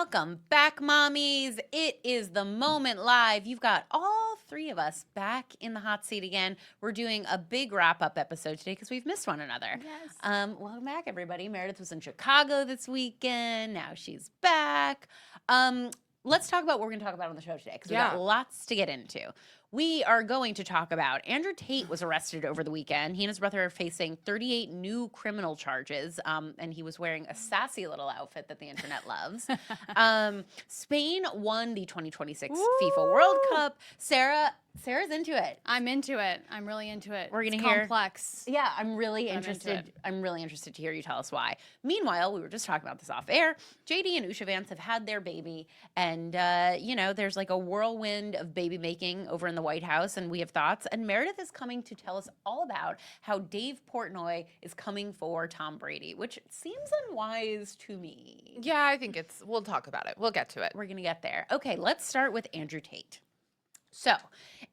Welcome back, mommies. It is The Moment Live. You've got all three of us back in the hot seat again. We're doing a big wrap-up episode today because we've missed one another. Yes. Welcome back, everybody. Meredith was in Chicago this weekend. Now she's back. Let's talk about what we're going to talk about on the show today because we've got lots to get into. We are going to talk about Andrew Tate was arrested over the weekend. He and his brother are facing 38 new criminal charges, and he was wearing a sassy little outfit that the internet loves. Spain won the 2026 FIFA World Cup. Sarah's into it. I'm into it. I'm really into it. We're gonna it's hear complex. Yeah, I'm really interested. I'm really interested to hear you tell us why. Meanwhile, we were just talking about this off air. JD and Usha Vance have had their baby, and there's like a whirlwind of baby making over in the White House, and we have thoughts. And Meredith is coming to tell us all about how Dave Portnoy is coming for Tom Brady, which seems unwise to me. Yeah, I think we'll talk about it. We'll get to it. We're gonna get there. Okay, let's start with Andrew Tate. So,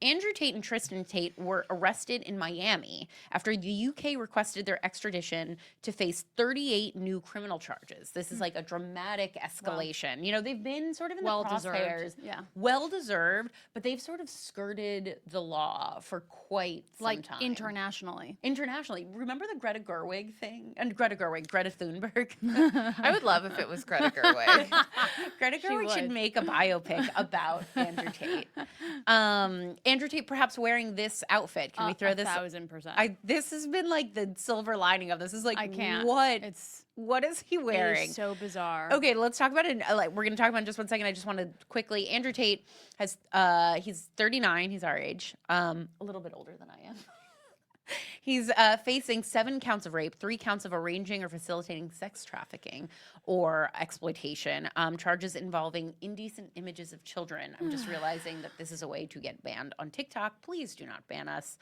Andrew Tate and Tristan Tate were arrested in Miami after the UK requested their extradition to face 38 new criminal charges. This is like a dramatic escalation. You know, they've been sort of in the crosshairs. Yeah. Well-deserved, but they've sort of skirted the law for quite some time. Internationally. Internationally. Remember the Greta Gerwig thing? And Greta Thunberg. I would love if it was Greta Gerwig. Greta Gerwig should make a biopic about Andrew Tate. Andrew Tate perhaps wearing this outfit. Can we throw this? 1,000%. This has been like the silver lining of this. Is like, I can't. What is he wearing? It is so bizarre. Okay, let's talk about it. We're going to talk about it in just 1 second. I just want to quickly. Andrew Tate has. He's 39. He's our age. A little bit older than I am. He's facing 7 counts of rape, 3 counts of arranging or facilitating sex trafficking or exploitation, charges involving indecent images of children. I'm just realizing that this is a way to get banned on TikTok. Please do not ban us.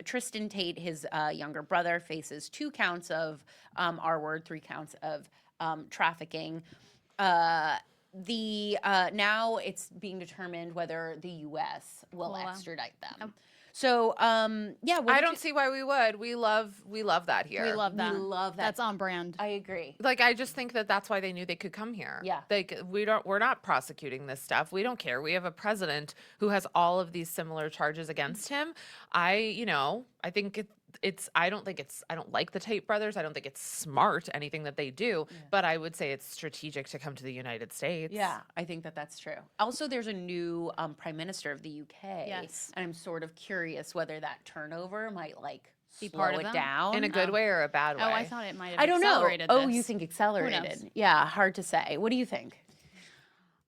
Tristan Tate, his younger brother, faces 2 counts of R-word, 3 counts of trafficking. Now it's being determined whether the U.S. will extradite them. So, I don't see why we would. We love that here. We love that. We love that. That's on brand. I agree. Like, I just think that's why they knew they could come here. Yeah. We're not prosecuting this stuff. We don't care. We have a president who has all of these similar charges against him. I think I don't like the Tate brothers. I don't think it's smart, anything that they do, but I would say it's strategic to come to the United States. Yeah, I think that's true. Also, there's a new prime minister of the UK. Yes. And I'm sort of curious whether that turnover might Be slow part of it them? down. In a good way or a bad way? Oh, I thought it might have I don't know. accelerated Oh, this. you think Who accelerated? knows? Yeah, hard to say. What do you think?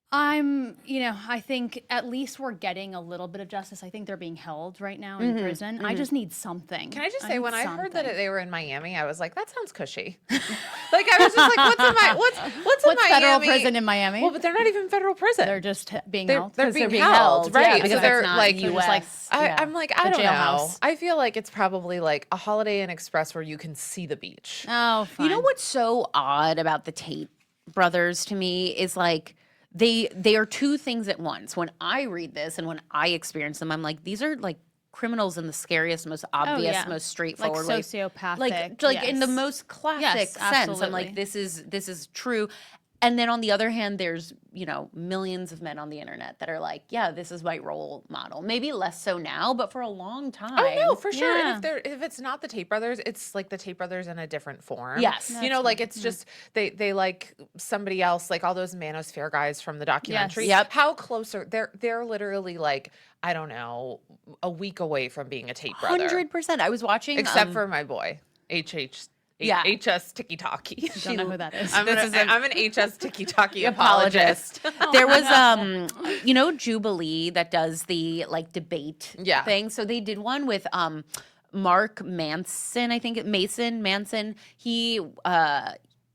I think at least we're getting a little bit of justice. I think they're being held right now in prison. I just need something. Can I just say, when I heard that something. they were in Miami, I was like, that sounds cushy. Like, I was just like, what's in Miami? Federal prison in Miami? Well, but they're not even federal prison. They're just being held. They're 'Cause being being held, right? Yeah, because they're it's not like US. I'm like, I don't know. jailhouse. I feel like it's probably like a Holiday Inn Express where you can see the beach. Oh, fine. You know what's so odd about the Tate brothers to me is like they are 2 things at once. When I read this and when I experience them, I'm like, these are like criminals in the scariest, most obvious, yeah. most straightforward Like way. sociopathic. Like in the most classic sense. I'm absolutely. like, this is true. And then on the other hand, there's, millions of men on the internet that are like, yeah, this is my role model. Maybe less so now, but for a long time. Oh no, for sure. Yeah. And if it's not the Tate brothers, it's like the Tate brothers in a different form. Yes. Like it's just they like somebody else, like all those Manosphere guys from the documentary. Yes. Yep. How close are they're literally like, I don't know, a week away from being a Tate brother. 100%. I was watching Except for my boy, HS Tiki Talkie. Don't know who that is. I'm an HS Tiki Talkie apologist. There was Jubilee that does the debate thing. So they did one with Mark Manson, I think Manson.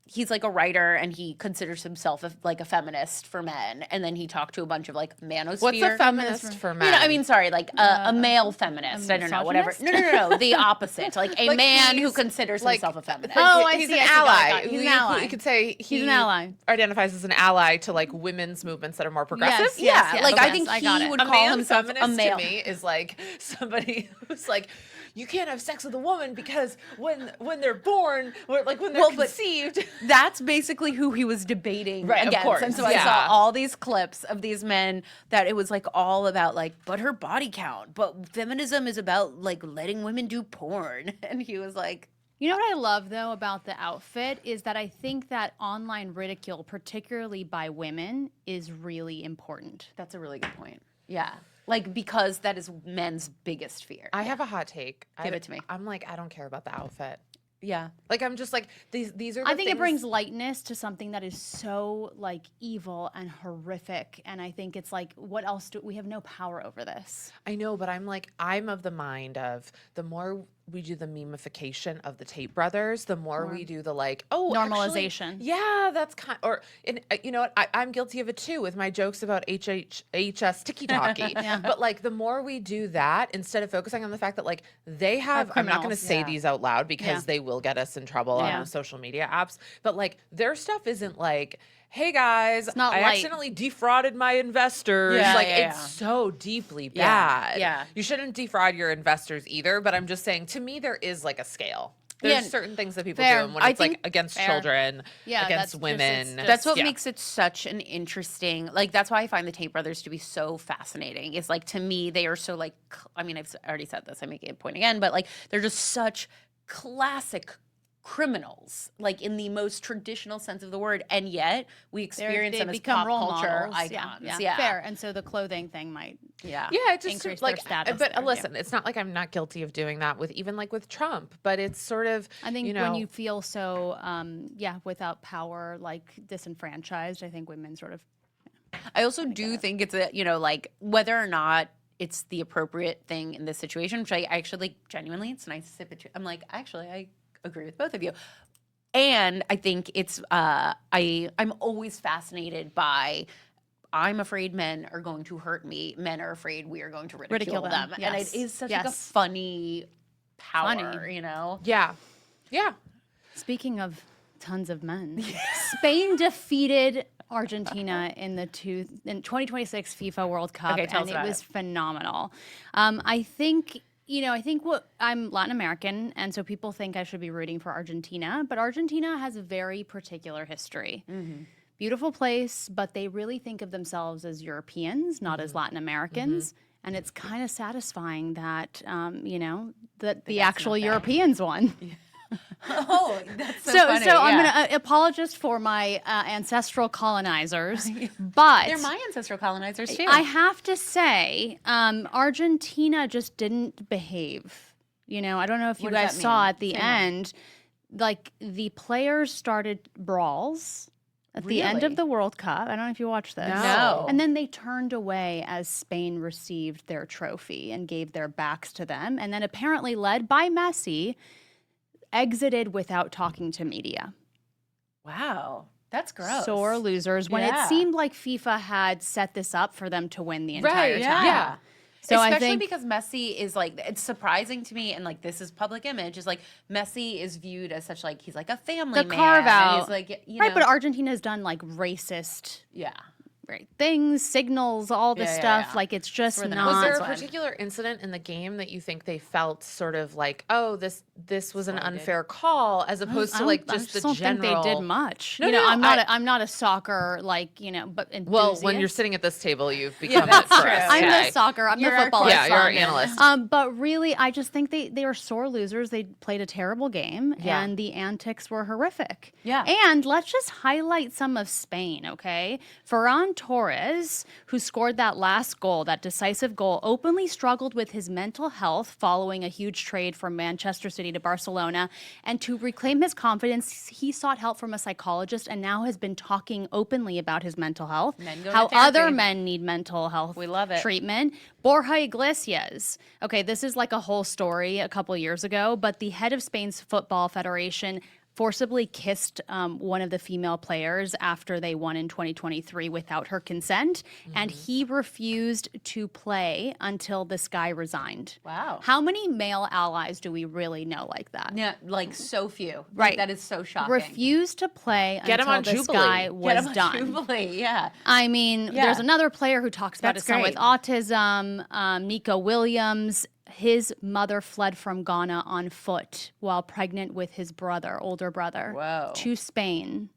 He's like a writer and he considers himself a feminist for men. And then he talked to a bunch of manosphere. What's a feminist for men? A male feminist. I don't know, whatever. No. The opposite. Like a man who considers himself a feminist. Oh, I he's see. an I see. ally. Got it. He's an ally. You could say He's an ally. Identifies as an ally to women's movements that are more progressive. Yes. I think I got he it. would A call man himself feminist a male. to me is like somebody who's like, you can't have sex with a woman because when they're born, or like when they're conceived. That's basically who he was debating Right, of against. course, And so I yeah. saw all these clips of these men that it was like all about like, but her body count, but feminism is about like letting women do porn. And he was like, You know what I love though about the outfit is that I think that online ridicule, particularly by women, is really important. that's a really good point. Yeah. Like, because that is men's biggest fear. I have a hot take. Give it to me. I'm like, I don't care about the outfit. Yeah. Like, I'm just like, these are the I think it things- brings lightness to something that is so like evil and horrific. And I think it's like, what else do we have no power over this? I know, but I'm of the mind of the more we do the memification of the Tate brothers, the more we do the like, oh, actually, Normalization. yeah, that's kind. Or and you know what? I'm guilty of it too with my jokes about HS Tiki Talkie. But like, the more we do that, instead of focusing on the fact that like they have, I'm not going to criminals. say these out loud because Yeah. they will get us in trouble on Yeah. the social media apps. But like, their stuff isn't like, hey guys, not I light. accidentally defrauded my investors. Yeah, like, yeah, it's yeah. so deeply Yeah, bad. yeah. You shouldn't defraud your investors either, but I'm just saying, to me, there is like a scale. There's Yeah, certain things that people fair. do, and when I it's like think- against fair. children, Yeah, that's against just- women. it's just- That's what Yeah. makes it such an interesting, like, that's why I find the Tate brothers to be so fascinating. Is like, to me, they are so like, I mean, I've already said this, I make a point again, but like, they're just such classic criminals, like in the most traditional sense of the word, and yet we experience them as pop culture icons. Yeah. Fair. And so the clothing thing might. Yeah. Yeah, it's just Increase like, their status but there, yeah. listen, it's not like I'm not guilty of doing that with even like with Trump, but it's sort of, I think you know, when you feel so, without power, like disenfranchised, I think women sort of. I also do think it's a, you know, like whether or not it's the appropriate thing in this situation, which I actually like, genuinely, it's nice to sit between. I'm like, actually, I agree with both of you. And I think it's, I'm always fascinated by, I'm afraid men are going to hurt me. Men are afraid we are going to ridicule them. And Yes. it is such like a Yes. funny power, Funny. you know? yeah. Speaking of tons of men, Spain defeated Argentina in the 2026 FIFA World Cup, Okay, tell and us it about was it. phenomenal. I think. I think I'm Latin American, and so people think I should be rooting for Argentina, but Argentina has a very particular history. Beautiful place, but they really think of themselves as Europeans, not as Latin Americans. And it's kind of satisfying that, that the actual Europeans won. Oh, that's So I'm going to apologize for my ancestral colonizers, but They're my ancestral colonizers too. I have to say, Argentina just didn't behave. I don't know if you What does guys that saw mean? at the Say more. end, like the players started brawls at the end Really? of the World Cup. I don't know if you watched this. No. And then they turned away as Spain received their trophy and gave their backs to them. And then apparently led by Messi, exited without talking to media. Wow. That's gross. Sore losers when Yeah. it seemed like FIFA had set this up for them to win the entire time. Yeah. So I especially think because Messi is like, it's surprising to me, and like this is public image, is like Messi is viewed as such like he's like a family the man. carve and out, he's like, you right? know, But Argentina has done like racist yeah. right things, signals, all this Yeah, yeah, stuff. yeah. Like it's just where the not. Was there a one. particular incident in the game that you think they felt sort of like, oh, this was an Slighted. unfair call, as opposed to like I just just the don't general? think they did much. No, you know, no, I'm not a soccer but Well, when you're enthusiast. sitting at this table, you've become that's it for true. us. I'm today. the soccer. I'm You're the our football. Yeah, you're our correspondent. analyst. But really, I just think they were sore losers. They played a terrible game, Yeah. and the antics were horrific. Yeah. And let's just highlight some of Spain, okay? Ferran Torres, who scored that last goal, that decisive goal, openly struggled with his mental health following a huge trade from Manchester City to Barcelona. And to reclaim his confidence, he sought help from a psychologist and now has been talking openly about his mental health, Men go to how therapy. other men need mental health We love it. treatment. Borja Iglesias. Okay, this is like a whole story a couple years ago, but the head of Spain's Football Federation forcibly kissed one of the female players after they won in 2023 without her consent, and he refused to play until this guy resigned. Wow. How many male allies do we really know like that? Yeah, like so few. Like, Right. that is so shocking. Refused to play Get him until on this Jubilee. guy Get was him on done. Jubilee, yeah. I mean, Yeah. there's another player who talks about That's his son with great. autism, Nico Williams. his mother fled from Ghana on foot while pregnant with his older brother, Whoa. to Spain.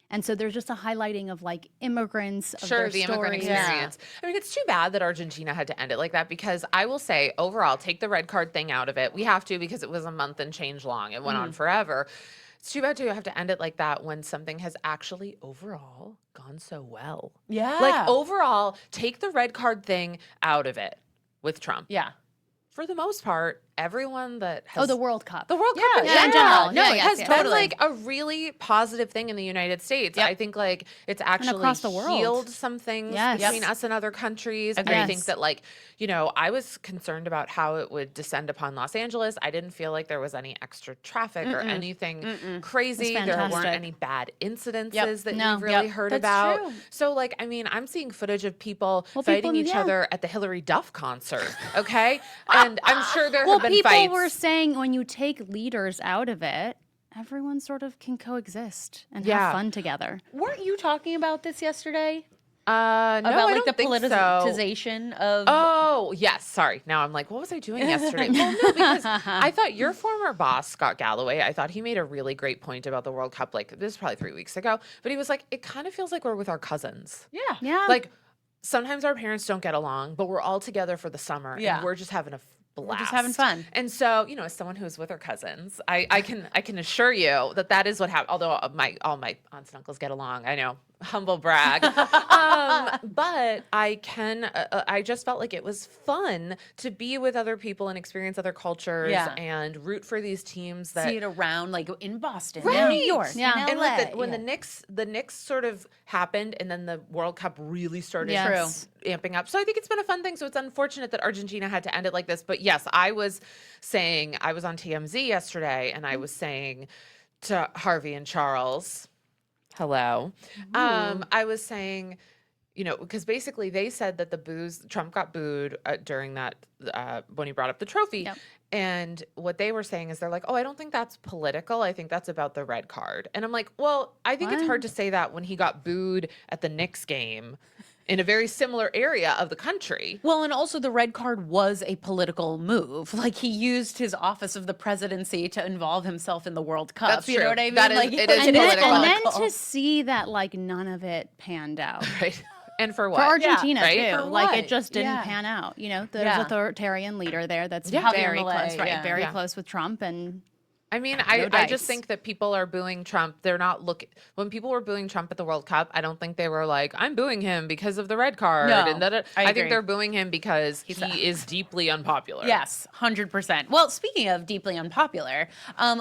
And so there's just a highlighting of like immigrants, of Sure, their the immigrant stories. experience. I mean, it's too bad that Argentina had to end it like that, because I will say, overall, take the red card thing out of it. We have to, because it was a month and change long. It went on forever. It's too bad to have to end it like that when something has actually overall gone so well. Yeah. Like, overall, take the red card thing out of it with Trump. Yeah. For the most part, everyone that has... Oh, the World Cup. The World Cup in Yeah, in general. general. No, Yeah, it yes, has yes. been Totally. like a really positive thing in the United States. Yep. I think like it's actually across the world. healed some things Yes. between us and other countries. Agreed. I think that like, you know, I was concerned about how it would descend upon Los Angeles. I didn't feel like there was any extra traffic or anything crazy. It's There weren't fantastic. any bad incidences Yep. that No. we've really Yep. heard That's about. true. So like, I mean, I'm seeing footage of people Well, fighting people- each yeah. other at the Hillary Duff concert. Okay. And I'm sure there Well, have been people fights. were saying when you take leaders out of it, everyone sort of can coexist and Yeah. have fun together. Weren't you talking about this yesterday? No, About I like don't the think so. politicization of Oh, yes. Sorry. Now I'm like, what was I doing yesterday? Well, no, because I thought your former boss, Scott Galloway, I thought he made a really great point about the World Cup. Like, this is probably 3 weeks ago. But he was like, it kind of feels like we're with our cousins. Yeah. Yeah. Like, sometimes our parents don't get along, but we're all together for the summer. Yeah. And we're just having a blast. We're just having fun. And so, you know, as someone who's with her cousins, I can assure you that that is what happened. Although all my aunts and uncles get along, I know, humble brag. But I just felt like it was fun to be with other people and experience other cultures Yeah. and root for these teams that see it around like in Boston, Right. in New York, Yeah. in and LA. with when the Knicks sort of happened, and then the World Cup really started Yes. amping up. So I think it's been a fun thing. So it's unfortunate that Argentina had to end it like this. But yes, I was on TMZ yesterday, and I was saying to Harvey and Charles, hello. I was saying, you know, because basically they said that Trump got booed during that when he brought up the trophy. Yep. And what they were saying is they're like, oh, I don't think that's political. I think that's about the red card. And I'm like, well, I think it's What? hard to say that when he got booed at the Knicks game in a very similar area of the country. Well, and also the red card was a political move. Like he used his office of the presidency to involve himself in the World Cup. That's you know true. what I mean? That is- like, it is And then, political. and then to see that like none of it panned out. Right. And for what? For Argentina right? too, For like what? it just didn't Yeah. pan out. You know, there's Yeah. an authoritarian leader there that's Yeah. very Javier Milei, close, right? yeah. Very Yeah. close with Trump, and I mean, No I just dice. think that people are booing Trump. They're not looking. When people were booing Trump at the World Cup, I don't think they were like, I'm booing him because of the red card. No, and that. I I agree. think they're booing him because he is deeply unpopular. Yes, 100%. Well, speaking of deeply unpopular,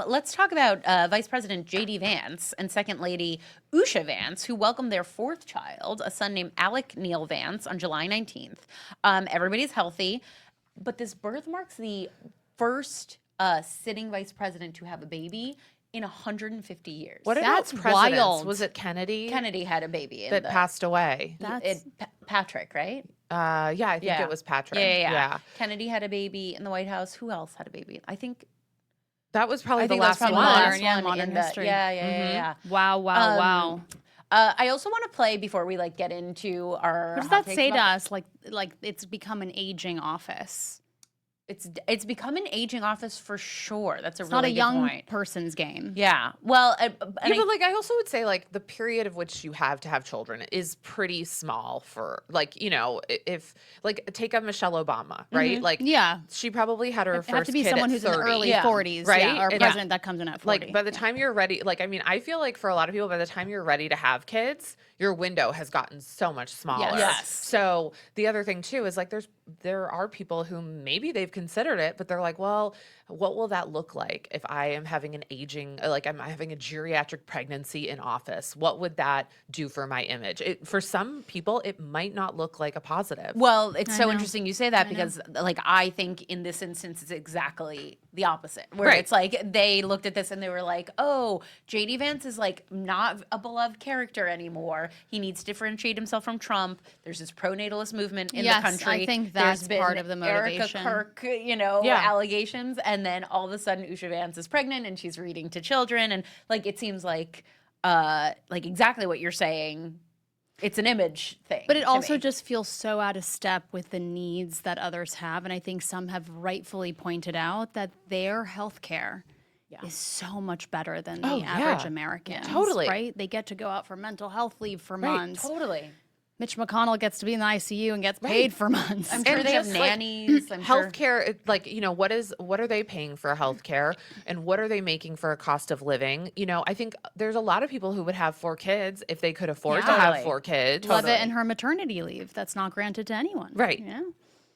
let's talk about Vice President J.D. Vance and Second Lady Usha Vance, who welcomed their fourth child, a son named Alec Neil Vance, on July 19th. Everybody's healthy, but this birth marks the first sitting vice president to have a baby in 150 years. What about That's presidents? wild. Was it Kennedy, Kennedy had a baby in that the, passed away? that's Patrick, right? Yeah, I think Yeah. it was Patrick. Yeah. Kennedy had a baby in the White House. Who else had a baby? I think That was probably I the think that's last probably one. the last Modern, yeah, one modern in the- history. Yeah. wow, wow, wow. I also want to play before we like get into our. What does hot that takes say to about- us? Like it's become an aging office. It's become an aging office for sure. That's a It's really not a good young point. person's game. Yeah. Well, and Yeah, but like I also would say like the period of which you have to have children is pretty small for like, you know, if like take a Michelle Obama, right? Like Yeah. she probably had her It first have to be kid someone at who's in 30. the early Yeah. 40s, Right? yeah, or a And- president that comes in at 40. Like by the time you're ready, like I mean, I feel like for a lot of people, by the time you're ready to have kids, your window has gotten so much smaller. Yes. So the other thing too is like there are people who maybe they've considered it, but they're like, well, what will that look like if I am having an aging, like I'm having a geriatric pregnancy in office? What would that do for my image? For some people, it might not look like a positive. well, it's I so know. interesting you say that because like I think in this instance it's exactly the opposite. Where Right. it's like they looked at this and they were like, "Oh, JD Vance is like not a beloved character anymore. He needs to differentiate himself from Trump. There's this pro-natalist movement in Yes, the I country. think There's that's been part of the motivation. Erica Kirk, you know, Yeah. allegations, and then all of a sudden Usha Vance is pregnant and she's reading to children, and like it seems like exactly what you're saying. it's an image thing. But it to also me. just feels so out of step with the needs that others have. And I think some have rightfully pointed out that their health care is so much better than the Oh, average yeah. American. Totally. Right? They get to go out for mental health leave for Right, months. totally. Mitch McConnell gets to be in the ICU and gets paid for months. I'm sure And they have just, like, nannies. I'm sure. Healthcare, like, what are they paying for healthcare, and what are they making for a cost of living? I think there's a lot of people who would have 4 kids if they could afford to Yeah. have Totally. 4 kids. Levitt and her maternity leave. That's not granted to anyone. Right. Yeah.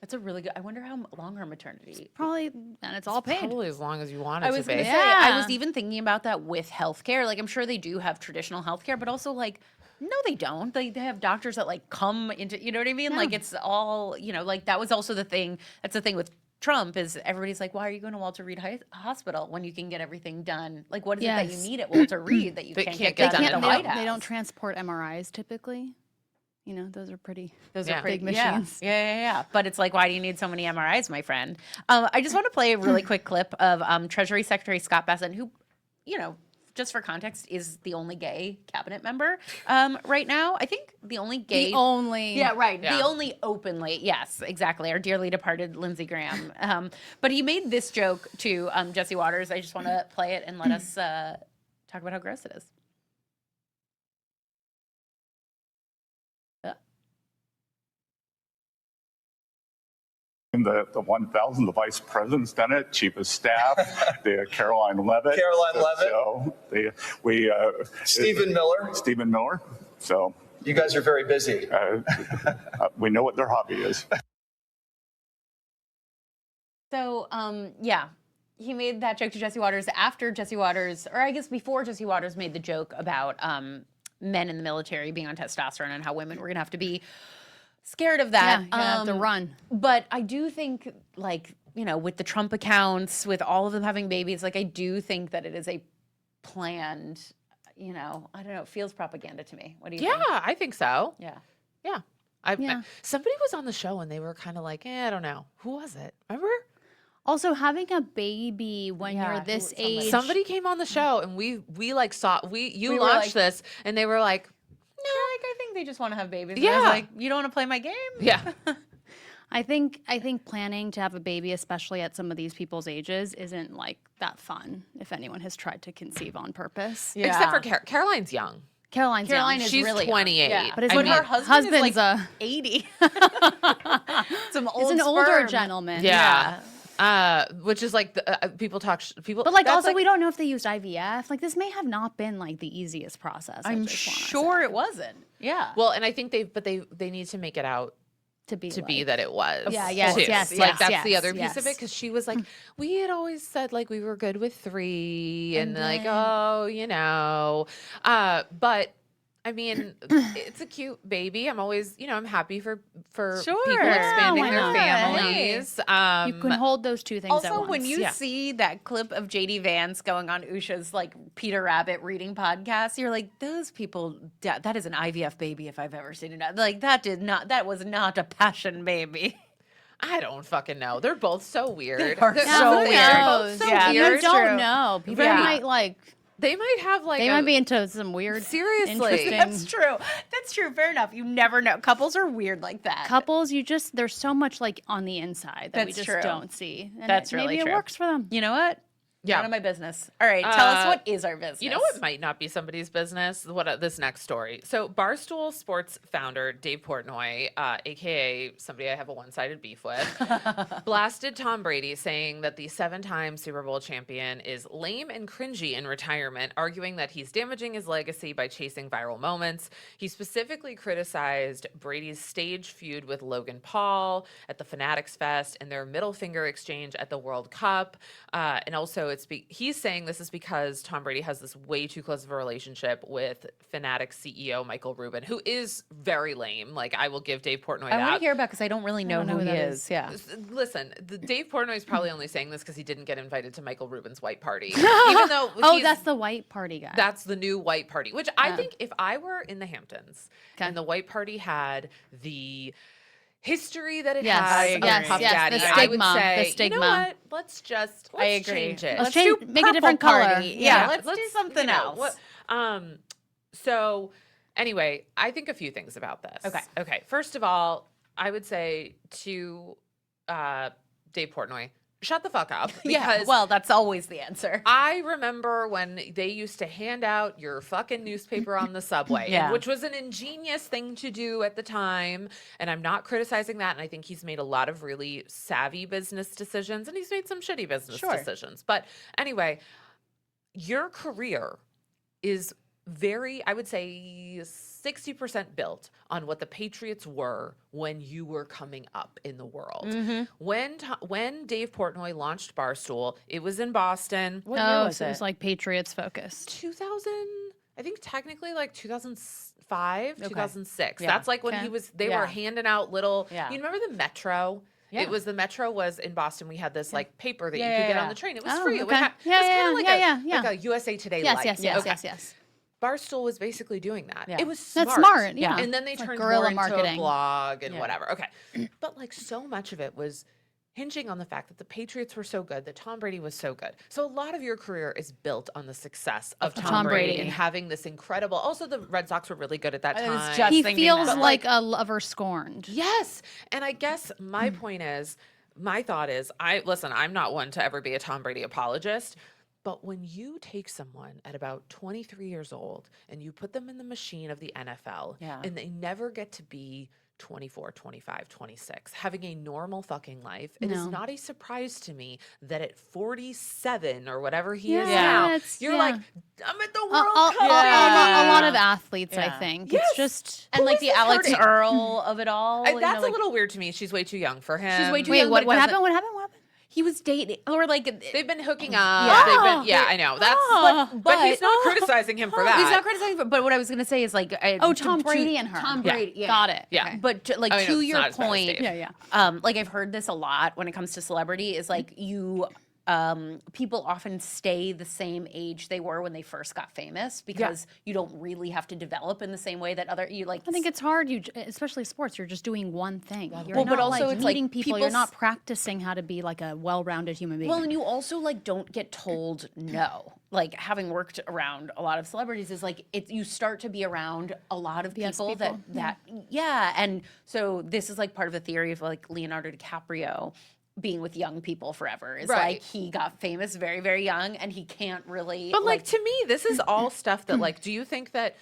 That's a really good. I wonder how long her maternity. Probably, and it's all paid. Probably as long as you want it I to was be. going to say, I was Yeah. even thinking about that with healthcare. Like, I'm sure they do have traditional healthcare, but also, like, no, they don't. They have doctors that, like, come into, you know what I mean? Like, it's all, like, that was also the thing. That's the thing with Trump is everybody's like, why are you going to Walter Reed Hospital when you can get everything done? Like, what is it that you Yes. need at Walter Reed that you They can't can't get get done done at at the home. White House? They don't transport MRIs typically. Those are pretty. Those Yeah. are pretty Big machines. Yeah. But it's like, why do you need so many MRIs, my friend? I just want to play a really quick clip of Treasury Secretary Scott Bessent, who, just for context, is the only gay cabinet member right now. I think the only gay. The only. Yeah, right. Yeah. The only openly, yes, exactly. Our dearly departed Lindsey Graham. But he made this joke to Jesse Waters. I just want to play it and let us talk about how gross it is. The 1,000, the vice president's done it, chief of staff, the Caroline Levitt. So Stephen Miller. Stephen Miller. So You guys are very busy. we know what their hobby is. So, yeah, he made that joke to Jesse Waters after Jesse Waters, or I guess before Jesse Waters made the joke about men in the military being on testosterone and how women were going to have to be scared of that. Yeah, you have to run. But I do think, like, with the Trump accounts, with all of them having babies, like, I do think that it is a planned, I don't know, it feels propaganda to me. What do you think? Yeah, I think so. Yeah. Yeah. Somebody was on the show and they were kind of like, I don't know. Who was it? Remember? Also, having a baby when Yeah, you're this somebody- age. Somebody came on the show and we like saw you We were launched like- this and they were like, Like, I think they just want to have babies. Yeah. And I was like, you don't want to play my game? yeah. I think planning to have a baby, especially at some of these people's ages, isn't like that fun. If anyone has tried to conceive on purpose, Yeah. Except for Caroline's young. Caroline's Caroline young. is She's really young. 28. Yeah. But his But her husband's husband is like a 80. Some he's old an older sperm. gentleman. Yeah. Which is like people talk people. But like that's also we don't know if they used IVF. Like this may have not been like the easiest process. I I'm just wanna sure say, it wasn't. Yeah. Well, and I think they need to make it out to be that it was. Yeah, yes, too. yes, Like yes, that's the yes, other piece of it yes. because she was like, we had always said like we were good with 3 and like but. I mean, it's a cute baby. I'm always, I'm happy for Sure. people expanding why their not? families. You can hold those two things at Also, once. when you Yeah. see that clip of JD Vance going on Usha's like Peter Rabbit reading podcast, you're like, those people, that is an IVF baby if I've ever seen it. Like that was not a passion baby. I don't fucking know. They're both so weird. They are They're so both weird. They're both so Yeah, weird. you don't true. know. People Yeah. might like They might have like they might be into some weird Seriously. interesting That's true. That's true. Fair enough. You never know. Couples are weird like that. couples. There's so much like on the inside that we That's just true. don't see. And That's really maybe true. it works for them. You know what? Yeah. None of my business. All right. Tell us what is our business. You know what might not be somebody's business? This next story. So Barstool Sports founder Dave Portnoy, aka somebody I have a one-sided beef with, blasted Tom Brady, saying that the 7-time Super Bowl champion is lame and cringy in retirement, arguing that he's damaging his legacy by chasing viral moments. He specifically criticized Brady's stage feud with Logan Paul at the Fanatics Fest and their middle finger exchange at the World Cup, and also he's saying this is because Tom Brady has this way too close of a relationship with Fanatics CEO Michael Rubin, who is very lame. Like, I will give Dave Portnoy I that. want to hear about because I don't really know don't know who who he that is. is. Yeah. Listen, Dave Portnoy is probably only saying this because he didn't get invited to Michael Rubin's white party. Even though Oh, that's the white party guy. that's the new white party, which I think if I were in the Hamptons Okay. and the white party had the history that it Yes, has of yes, Puff yes, the Daddy, I would stigma, the say, you know stigma. what? Let's I agree. change it. Let's do make a different purple color. party. Yeah, let's do you something know, else. So Anyway, I think a few things about this. Okay. First of all, I would say to Dave Portnoy, shut the fuck up. Because well, that's always the answer. I remember when they used to hand out your fucking newspaper on the subway, which was an ingenious thing to do at the time. And I'm not criticizing that. And I think he's made a lot of really savvy business decisions, and he's made some shitty business decisions. But anyway, your career is very, I would say 60% built on what the Patriots were when you were coming up in the world. When Dave Portnoy launched Barstool, it was in Boston. What year was so it was like Patriots focused. 2000, I think technically like 2005, 2006. Yeah. That's like when they were handing out little, Yeah. you remember the Metro? Yeah. It was the Metro was in Boston. We had this like paper that you could get on the train. It was free. It okay. was kind of like Yeah. like a USA Today Yes, light. yes. Barstool was basically doing that. Yeah. It was smart. That's smart, yeah. And then they It's like turned guerrilla more into a marketing. blog and whatever. Okay. But like so much of it was hinging on the fact that the Patriots were so good, that Tom Brady was so good. So a lot of your career is built on the success of Tom Brady and having this incredible. Also, the Red Sox were really good at that I was time. just He thinking feels that. like a lover scorned. Yes. And I guess my point is, my thought is, I'm not one to ever be a Tom Brady apologist, but when you take someone at about 23 years old and you put them in the machine of the NFL and they never get to be 24, 25, 26, having a normal fucking life, it is not a surprise to me that at 47 or whatever he is now, you're like, I'm at the World Cup. A lot of athletes, I think. Yes. It's just... And like the this Alex hurting? Earl of it all. That's a little weird to me. She's way too young for him. She's way too Wait, young. but what it happened? doesn't- What happened? He was dating, or like They've been hooking up. Yeah. I know. That's but he's not criticizing him for that. He's not criticizing, but what I was gonna say is like, Tom Brady and her. Tom Yeah. Brady, yeah. Got it. Yeah. Okay. But like I mean, to it's your not as bad as point, Dave. like I've heard this a lot when it comes to celebrity is like people often stay the same age they were when they first got famous because you don't really have to develop in the same way that I think it's hard. Especially sports, you're just doing one thing. You're Well, not but also like it's like meeting people. people You're not practicing how to be like a well-rounded human being. Well, and you also like don't get told no. Like having worked around a lot of celebrities is like you start to be around a lot of people, that and so this is like part of the theory of like Leonardo DiCaprio being with young people forever is like he got famous very, very young and he can't really. But like to me, this is all stuff that like, do you think that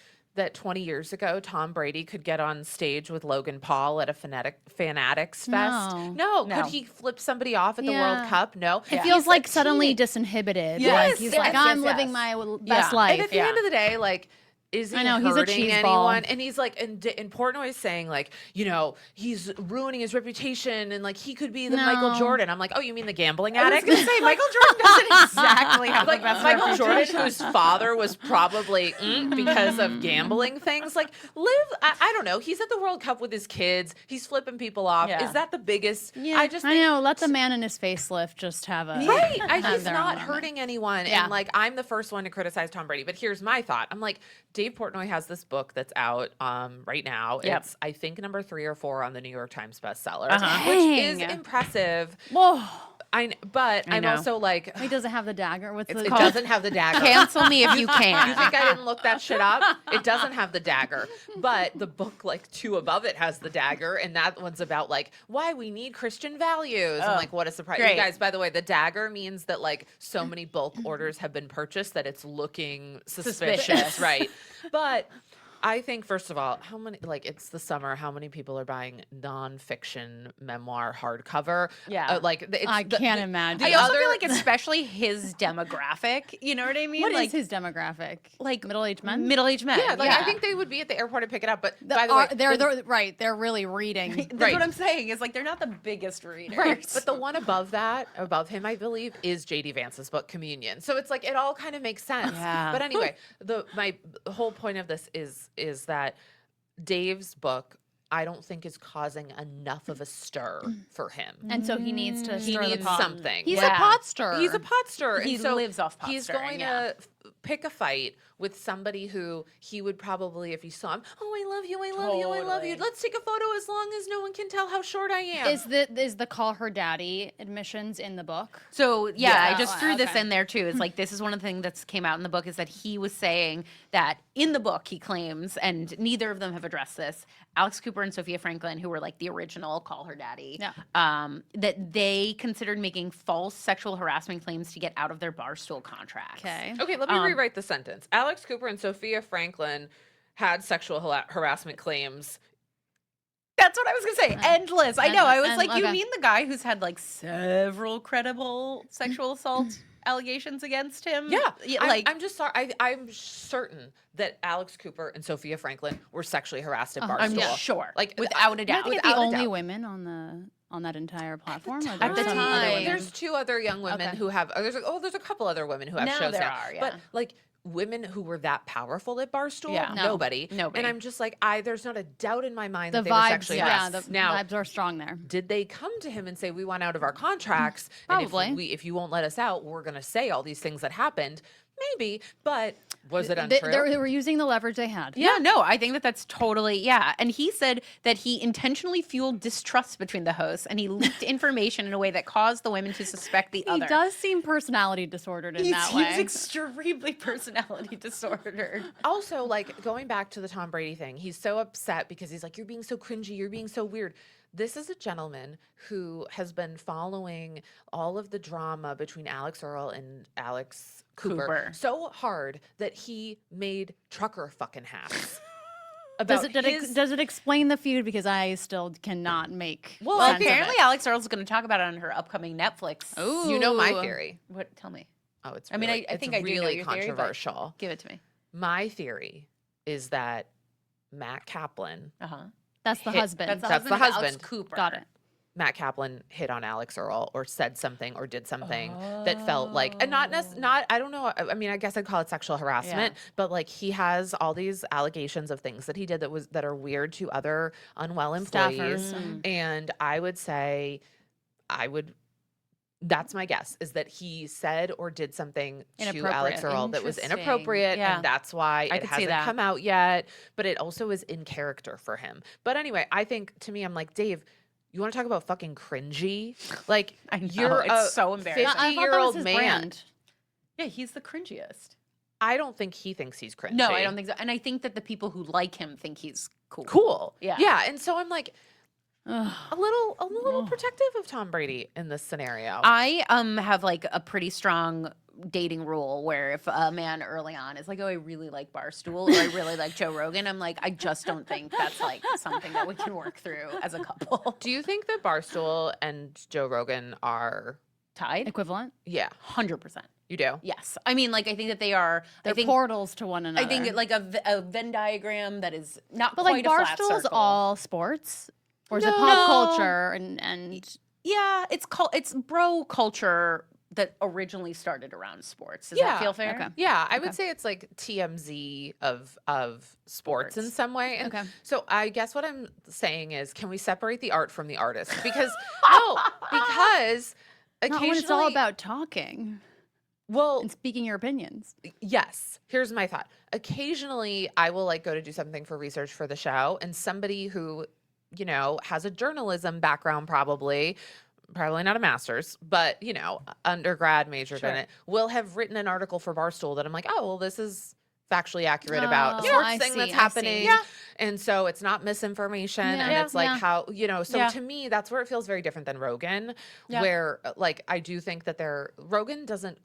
20 years ago, Tom Brady could get on stage with Logan Paul at a Fanatics Fest? No. Could he flip somebody off at the World Cup? No. It feels like suddenly disinhibited. Yes, Like he's yes, like, yes, I'm yes. living my best life. And at the end of the day, like, is he I know, he's a hurting cheeseball. anyone? And he's like, and Portnoy is saying like, he's ruining his reputation and like he could be the Michael Jordan. I'm like, oh, you mean the gambling addict? I was gonna say Michael Jordan doesn't exactly have Like the best Michael Jordan, reputation. whose father was probably because of gambling things. Like, I don't know. He's at the World Cup with his kids. He's flipping people off. Yeah. Is that the biggest? Yeah. I just I think, know. Let the man in his facelift just have a right. have He's their not own moment. hurting anyone. Yeah. And like, I'm the first one to criticize Tom Brady. But here's my thought. I'm like, Dave Portnoy has this book that's out right now. Yep. It's I think number 3 or 4 on the New York Times bestseller, Uh-huh. which is Dang. impressive. Whoa. But I I'm know. also like, He doesn't have the dagger. What's it the doesn't have the dagger. Cancel me if you can. You think I didn't look that shit up? It doesn't have the dagger, but the book like 2 above it has the dagger, and that one's about like why we need Christian values. I'm like, what a surprise, great. you guys! By the way, the dagger means that like so many bulk orders have been purchased that it's looking suspicious. Right? But I think first of all, how many it's the summer? How many people are buying nonfiction memoir hardcover? Yeah. I can't imagine. I also feel like especially his demographic. You know what I mean? What like is his demographic? like middle-aged men. Middle-aged men. yeah, like I think they would be at the airport and pick it up. But by the Are- way, they're right. They're really reading. That's right. what I'm saying. Is like they're not the biggest readers. Right. But the one above him, I believe, is J.D. Vance's book, Communion. So it's like, it all kind of makes sense. Yeah. But anyway, my whole point of this is that Dave's book, I don't think is causing enough of a stir for him. And so he needs to He stir the needs pot. something. He's Yeah. a pot stirrer. He's a pot stirrer. He and so lives off pot he's stirring, going yeah. to pick a fight with somebody who he would probably, if he saw him, oh, I love you, I love you, I love you. Totally. Let's take a photo as long as no one can tell how short I am. Is the call her daddy admissions in the book? So yeah, I just Oh, threw this okay. in there too. It's like this is one of the things that came out in the book is that he was saying that in the book he claims, and neither of them have addressed this, Alex Cooper and Sophia Franklin, who were like the original Call Her Daddy, that they considered making false sexual harassment claims to get out of their Barstool contracts. Okay. Okay, let me rewrite the sentence. Alex Cooper and Sophia Franklin had sexual harassment claims. That's what I was gonna say. Endless. I know. I was like, you okay. mean the guy who's had like several credible sexual assault allegations against him? Yeah, like I'm just sorry. I'm certain that Alex Cooper and Sophia Franklin were sexually harassed at Barstool. I'm sure, Like without a I doubt. think without the a only doubt. women on that entire platform. Or At there's the some other time. women? There's two other young women Okay. who have. There's a couple other women who have No, shows there now. are, But yeah. like women who were that powerful at Barstool, Yeah. No. nobody. Nobody. And I'm just like, there's not a doubt in my mind The that they were vibes, sexually yeah, harassed. the Now, vibes are strong there. did they come to him and say, we want out of our contracts? Probably. And if you won't let us out, we're going to say all these things that happened. Maybe, but was it They, untrue? they were using the leverage they had. Yeah, no, I think that that's totally, yeah. And he said that he intentionally fueled distrust between the hosts and he leaked information in a way that caused the women to suspect the He other. does seem personality disordered in He that seems way. extremely personality disordered. Also, like going back to the Tom Brady thing, he's so upset because he's like, you're being so cringy, you're being so weird. This is a gentleman who has been following all of the drama between Alex Earl and Alex Cooper so hard that he made trucker fucking hats. Does it explain the feud? Because I still cannot make Well, sense of apparently it. Alex Earl's going to talk about it on her upcoming Netflix. Ooh. You know my theory. What? Tell me. Oh, it's I mean, really, I it's think I do know really your theory, but controversial. give it to me. My theory is that Matt Kaplan, That's the hit- husband. That's the That's husband the of Alex husband. Cooper. Got it. Matt Kaplan hit on Alex Earl or said something or did something that felt like, and not I don't know. I mean, I guess I'd call it sexual harassment, but like he has all these allegations of things that he did that are weird to other unwell employees. Staffers. And I would say, that's my guess, is that he said or did something to Alex Inappropriate. Earl that was Interesting. inappropriate, Yeah. and that's why I it could see hasn't that. come out yet. But it also is in character for him. But anyway, I think to me, I'm like, Dave, you want to talk about fucking cringy? Like, I know, you're it's a so embarrassing. I thought that was 50-year-old his man. brand. Yeah, he's the cringiest. I don't think he thinks he's cringy. No, I don't think so. And I think that the people who like him think he's cool. Cool. Yeah. Yeah. And so I'm like Ugh. a little protective of Tom Brady in this scenario. I have like a pretty strong dating rule where if a man early on is like, oh, I really like Barstool or I really like Joe Rogan, I'm like, I just don't think that's like something that we can work through as a couple. Do you think that Barstool and Joe Rogan are Tied? Equivalent. 100%. You do? Yes. I mean, like, I think that they are. They're I think, portals to one another. I think like a Venn diagram that is not but quite like a flat Barstool's circle. all sports, or is it No. pop culture and Yeah, it's bro culture that originally started around sports. Does that feel fair? Okay. Yeah, I would say it's like TMZ of sports in some way. And Okay. so I guess what I'm saying is, can we separate the art from the artist? Because because not occasionally when it's all about talking well, and speaking your opinions. yes. Here's my thought. Occasionally, I will like go to do something for research for the show, and somebody who, you know, has a journalism background, probably not a master's, but you know, undergrad majored in it, will have written an article for Barstool that I'm like, oh, well, this is factually accurate about a Oh, sports I thing see, that's I see. happening. Yeah. And so it's not misinformation, Yeah. and Yeah. it's like Yeah. how, you know, so Yeah. to me, that's where it feels very different than Rogan, Yeah. where like I do think that Rogan doesn't.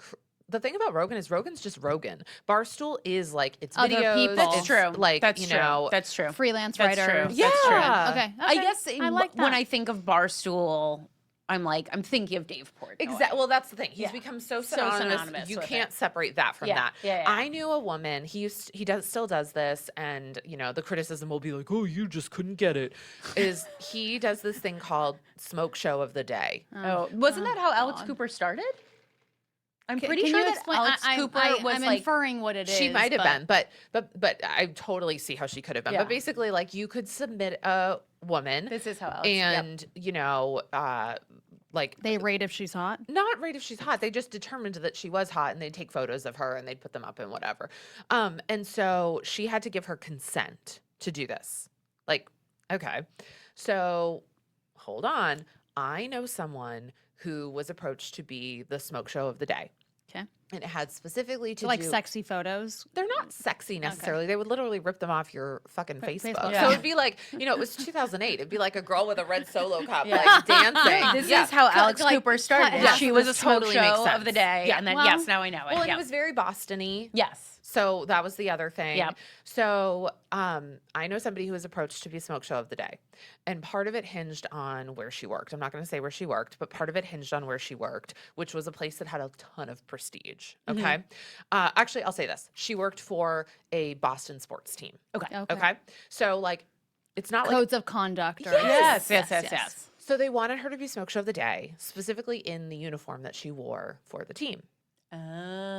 The thing about Rogan is Rogan's just Rogan. Barstool is like it's Other videos. people. That's it's, true. Like That's you true. know, That's true. Freelance That's writer. true. Yeah. That's true. Okay. I guess I like that. when I think of Barstool, I'm thinking of Dave Portnoy. Exactly. Well, that's the thing. He's Yeah. become so So synonymous. synonymous You with can't it. separate that from Yeah. that. Yeah. I knew a woman. He still does this, and you know the criticism will be like, "Oh, you just couldn't get it." Is he does this thing called Smoke Show of the Day? Oh, wasn't that how Alex God. Cooper started? I'm Can pretty you sure that explain? Alex Cooper was I'm like inferring what it is. She might have but- been, but I totally see how she could have been. Yeah. But basically, like you could submit a woman, this is how Alex. and you know like They rate if she's hot. not rate if she's hot. They just determined that she was hot and they'd take photos of her and they'd put them up and whatever. And so she had to give her consent to do this. Like, okay. So hold on. I know someone who was approached to be the smoke show of the day. Okay. And it had specifically to So like do, sexy photos. they're not sexy necessarily. They would literally rip them off your fucking Facebook. Facebook. Yeah. So it'd be like, it was 2008. It'd be like a girl with a red Solo cup, like dancing. This is how Alex like, Cooper started. cut- She was a This smoke totally makes show of sense. the day, Yeah. and then Well- yes, now I know it. Well, and yeah. it was very Boston-y. Yes. So that was the other thing. Yep. So I know somebody who was approached to be smoke show of the day. And part of it hinged on where she worked. I'm not going to say where she worked, but part of it hinged on where she worked, which was a place that had a ton of prestige. Okay. Actually, I'll say this. She worked for a Boston sports team. Okay. Okay. So like, it's not like Codes of conduct. Or Yes. so they wanted her to be smoke show of the day, specifically in the uniform that she wore for the team. Oh.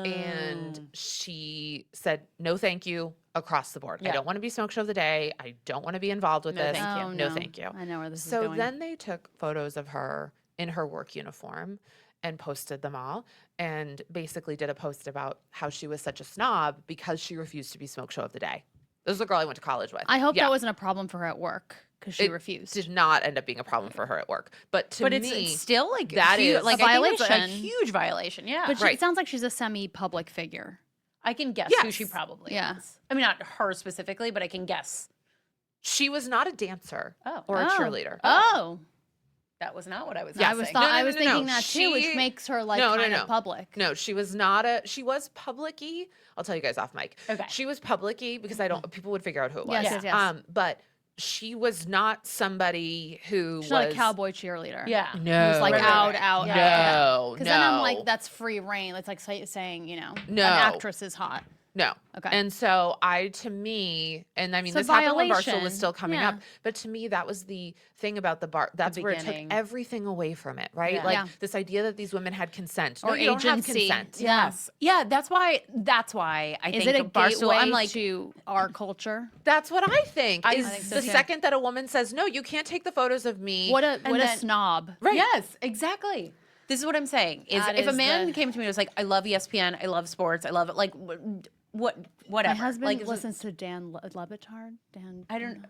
And she said, no, thank you, across the board. Yeah. I don't want to be smoke show of the day. I don't want to be involved with No, this. thank you. Oh, No, thank you. I know where this is So going. then they took photos of her in her work uniform and posted them all and basically did a post about how she was such a snob because she refused to be smoke show of the day. This is the girl I went to college with. I hope Yeah. that wasn't a problem for her at work because she It refused. Did not end up being a problem for her at work. But to But me, it's still like that huge, is like a I think it's a violation. huge violation. Yeah. But Right. it sounds like she's a semi-public figure. I can guess who she Yes. probably Yeah. is. I mean, not her specifically, but I can guess. she was not a dancer Oh. or a Oh. cheerleader. Oh, That was not what I was I was guessing. thought No, no, I no, was no, no. thinking that too, which She- makes her like No, no, kind no. of public. No, she was public-y. I'll tell you guys off mic. Okay. She was public-y because people would figure out who it was. Yes, Yeah. yes, yes. But she was not somebody who She's was not a cowboy cheerleader. Yeah. No. Who's like Right, out, right. out, Yeah. No. Because then I'm no. like, that's free reign. It's like saying, No. an actress is hot. No. Okay. And so to me, and I mean, It's a this happened when Barstool violation. was still coming Yeah. up, but to me, that was the thing about the bar. That's where it took beginning. everything away from it, right? Yeah. Like Yeah. this idea that these women had consent. No, Or you don't have agency. consent. Yeah. Yes. Yeah, that's why I Is think it a Barstool, gateway I'm like, to our culture? That's what I think. I Is think so the too. second that a woman says, no, you can't take the photos of me. What a then- snob. Right. Yes, exactly. This is what I'm saying. Is That if a is man the- came to me and was like, I love ESPN, I love sports, I love it, like whatever. My husband like, listens to Dan Lebitard. Dan. I don't.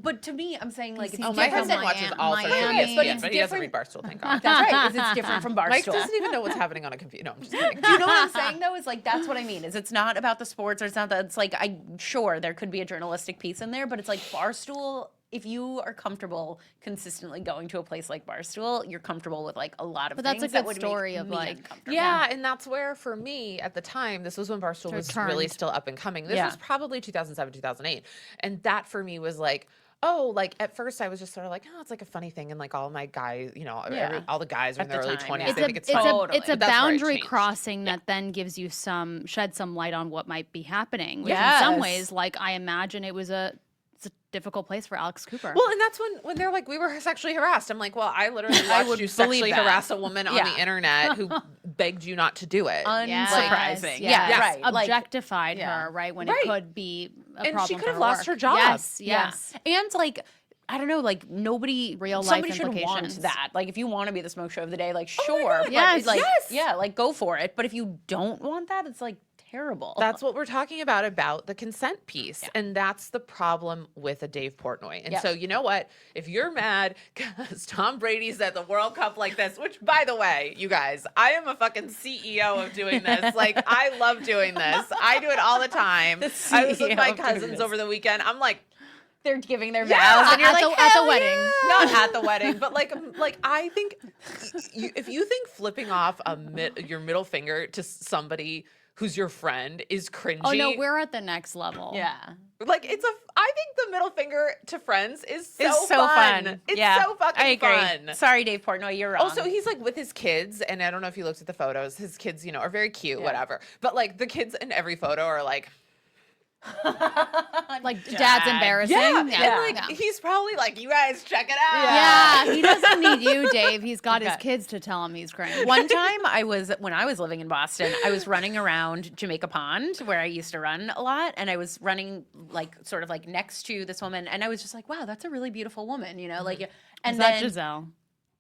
But to me, I'm saying like it's he's Oh, my different. husband from watches Miami- all social Miami. media, But it's but he doesn't read different. Barstool, thank God. That's right. 'Cause it's different from Barstool. Mike doesn't even know what's happening on a computer. No, I'm just kidding. Do you know what I'm saying though? Is like that's what I mean. Is it's not about the sports or it's not that it's like sure there could be a journalistic piece in there, but it's like Barstool. If you are comfortable consistently going to a place like Barstool, you're comfortable with like a lot of But things that's a that good would story make of, me like- uncomfortable. Yeah, and that's where for me at the time, this was when Barstool was really turned. still up and coming. This Yeah. was probably 2007, 2008. And that for me was like, oh, like at first I was just sort of like, oh, it's like a funny thing. And like all my guys, Yeah. all the guys are in At their the early time, 20s. yeah. They think it's it's funny. Totally. it's a But that's where it boundary changed. crossing that then gives you shed some light on what might be happening. Which in Yes. some ways, like I imagine it's a difficult place for Alex Cooper. Well, and that's when they're like, we were sexually harassed. I'm like, well, I literally I watched would you sexually believe that. harass a woman on Yeah. the internet who begged you not to do it. Unsurprising. Yes, Yeah, yes. right. Like, Objectified yeah. her, right? When Right. it could be a And problem she could for have lost work. her job. Yes, yeah. yes. And like I don't know, like nobody, Real life somebody should want implications. that. Like if you want to be the smoke show of the day, like sure, but Yes. like Yes. yeah, like go for it. But if you don't want that, it's like terrible. That's what we're talking about the consent piece. And that's the problem with a Dave Portnoy. And Yep. so, you know what? If you're mad because Tom Brady's at the World Cup like this, which, by the way, you guys, I am a fucking CEO of doing this. Like, I love doing this. I do it all the time. The I was with CEO my of doing cousins this. over the weekend. I'm like, they're giving their Yeah, vows, and you're at like the- at the "Hell wedding." yeah." not at the wedding, but like I think if you think flipping off your middle finger to somebody who's your friend is cringy. Oh no, we're at the next level. Yeah. Like I think the middle finger to friends is so, It's so fun. It's yeah. so fucking I agree. fun. Sorry, Dave Portnoy, you're wrong. Also, he's like with his kids, and I don't know if you looked at the photos. His kids, are very cute, whatever. But like the kids in every photo are like, Like dad's embarrassing. and like Yeah. he's probably like, you guys check it out. Yeah, he doesn't need you, Dave. He's got his kids to tell him he's great. One time when I was living in Boston, I was running around Jamaica Pond where I used to run a lot. And I was running like sort of like next to this woman. And I was just like, wow, that's a really beautiful woman, like, and Is that then Giselle?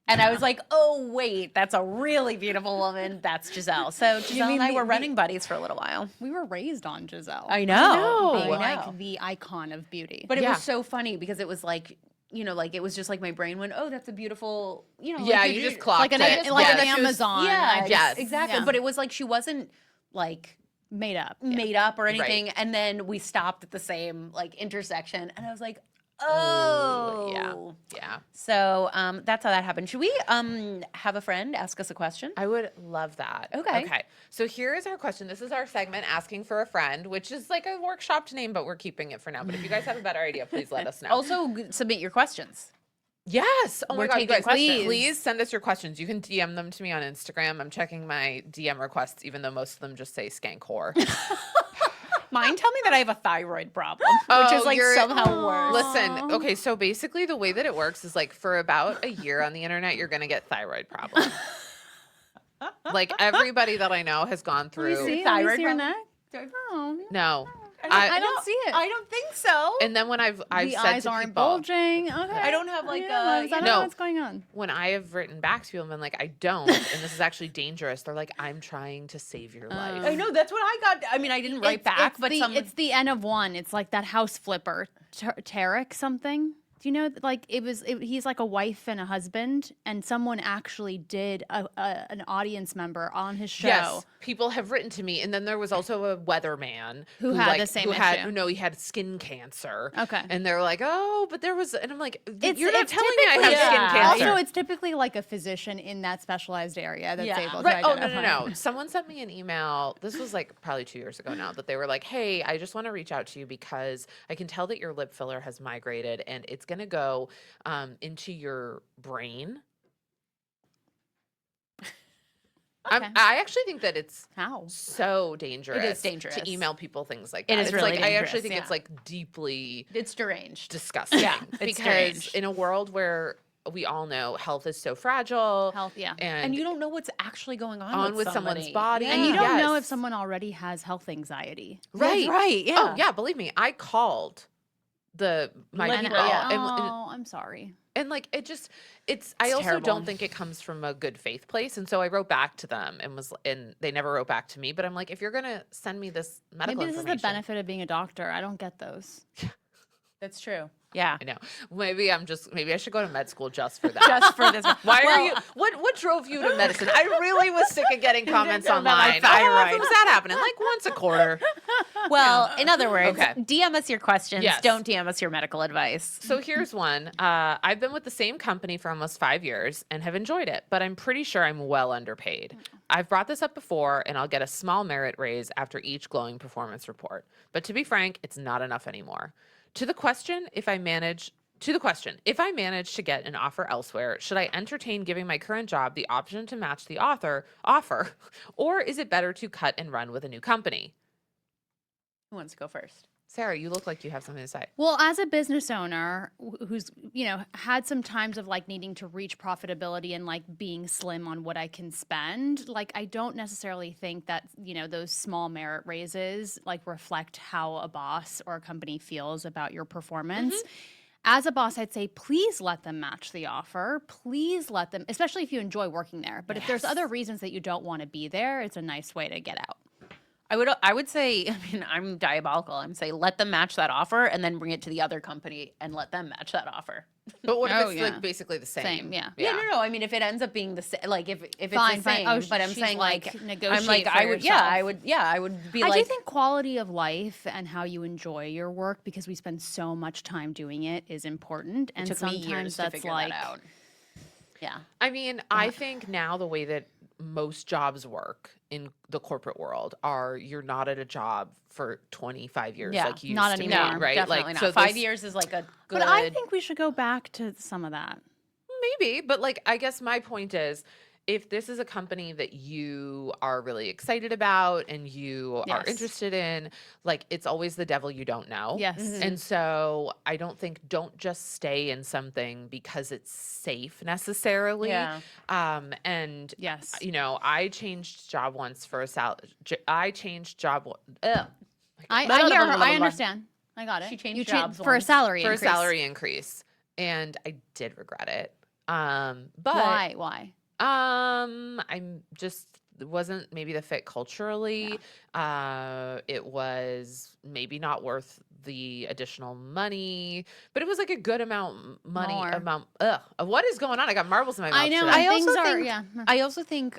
And I was like, oh, wait, that's a really beautiful woman. That's Giselle. So Giselle mean and I the- were the- running buddies for a little while. We were raised on Giselle. I know. know. Being I know. like the icon of beauty. But it Yeah. was so funny because it was like, you know, like it was just like my brain went, oh, that's a beautiful, you know. Yeah, like you just clocked like an, it. like Yes. an Amazon. Yeah, I just- Yes. exactly. Yeah. But it was like she wasn't like Made up. made up or anything. And then we stopped at the same like intersection, and I was like, oh, Yeah. So that's how that happened. Should we have a friend ask us a question? I would love that. Okay. Okay. So here is our question. This is our segment, Asking for a Friend, which is like a workshop name, but we're keeping it for now. But if you guys have a better idea, please let us know. Also, submit your questions. Yes. Oh We're my God, you taking guys, questions. please send us your questions. You can DM them to me on Instagram. I'm checking my DM requests, even though most of them just say skank whore. Mine tell me that I have a thyroid problem, which is like somehow worse. Listen, okay, so basically the way that it works is like for about a year on the internet, you're going to get thyroid problems. Like everybody that I know has gone Let through. me see. Let me Thyroid see your problem? neck. Oh, No. I don't see it. I don't think so. And then when I've the said eyes to aren't people, bulging. Okay. I don't have like yeah, a. I you don't know- know what's going on. when I have written back to people and been like, I don't, and this is actually dangerous, they're like, I'm trying to save your life. I know that's what I got. I mean, I didn't write back, but it's the N of one. It's like that house flipper, Tarek something. Do you know? Like he's like a wife and a husband, and someone actually did an audience member on his show. Yes, people have written to me, and then there was also a weatherman Who had the same issue. No, he had skin cancer. Okay. and they're like, oh, but there was, and I'm like, you're not It's telling me I have typically- skin cancer. Also, it's typically like a physician in that specialized area that's Yeah. able to Right. Oh, identify. no. Someone sent me an email. This was like probably 2 years ago now that they were like, hey, I just want to reach out to you because I can tell that your lip filler has migrated and it's going to go into your brain. Okay. I actually think that it's How? so dangerous. dangerous. To email people things like It that. is It's really like, I actually dangerous, think it's yeah. like deeply it's deranged. disgusting. Yeah, it's because deranged. in a world where we all know health is so fragile, Health, yeah. And you don't know what's actually going on with someone's somebody. body. And you don't know Yes. if someone already has health anxiety. right, That's right, yeah. Oh yeah, believe me, I called my Lip people, filler, yeah. Oh, I'm sorry. and like I also terrible. don't think it comes from a good faith place, and so I wrote back to them and they never wrote back to me. But I'm like, if you're gonna send me this medical Maybe this is the information, benefit of being a doctor. I don't get those. That's true. Yeah. I know. Maybe I should go to med school just for that. Just for this. Why Well, are you? What drove you to medicine? I really was sick of getting comments About my online. How often thyroid. was that happening? Like once a quarter. Well, in other words, Okay. DM us your questions. Yes. Don't DM us your medical advice. So here's one. I've been with the same company for almost 5 years and have enjoyed it, but I'm pretty sure I'm well underpaid. I've brought this up before, and I'll get a small merit raise after each glowing performance report. But to be frank, it's not enough anymore. To the question, if I manage to get an offer elsewhere, should I entertain giving my current job the option to match the offer, or is it better to cut and run with a new company? Who wants to go first? Sarah, you look like you have something to say. Well, as a business owner who's, had some times of like needing to reach profitability and like being slim on what I can spend, like I don't necessarily think that, those small merit raises like reflect how a boss or a company feels about your performance. As a boss, I'd say, please let them match the offer. Please let them, especially if you enjoy working there. But if there's other reasons that you don't want to be there, it's a nice way to get out. I would say, I mean, I'm diabolical. I'm saying let them match that offer and then bring it to the other company and let them match that offer. But what if Oh, it's yeah. like basically the same? Same, yeah. Yeah, no. I mean, if it ends up being the same, like if it's Fine, the fine. same, Oh, but I'm she's saying like, I'm negotiate like for I would, yourself. I would be I like, do think quality of life and how you enjoy your work, because we spend so much time doing it, is important. And took me sometimes years to that's figure like, that out. Yeah. I mean, I think now the way that most jobs work in the corporate world are you're not at a job for 25 years Yeah, like you not used to be, anymore. right? Definitely like not. so 5 this- years is like a good. but I think we should go back to some of that. maybe, but like I guess my point is if this is a company that you are really excited about and you are Yes. interested in, like it's always the devil you don't know. Yes. And so I don't just stay in something because it's safe necessarily. Yeah. And Yes. I changed job once for a I changed job. Ugh. I Blah, blah, hear blah, her. blah, I blah. understand. I got it. She changed You jobs for a once. salary For increase. a salary increase. And I did regret it. But Why? I'm just it wasn't maybe the fit culturally. It was maybe not worth the additional money, but it was like a good amount More. What is going on? I got marbles in my mouth. I know. today. and things are, yeah. I also think,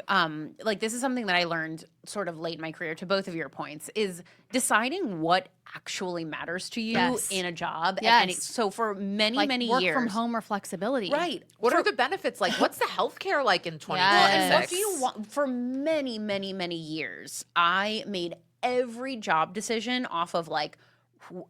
like this is something that I learned sort of late in my career. To both of your points, is deciding what actually matters to you Yes. in a job. Yes. So for many Like many work years, from home or flexibility. right? What For- are the benefits like? What's the healthcare like in 2026? Well, and what do you want? For many, many, many years, I made every job decision off of like,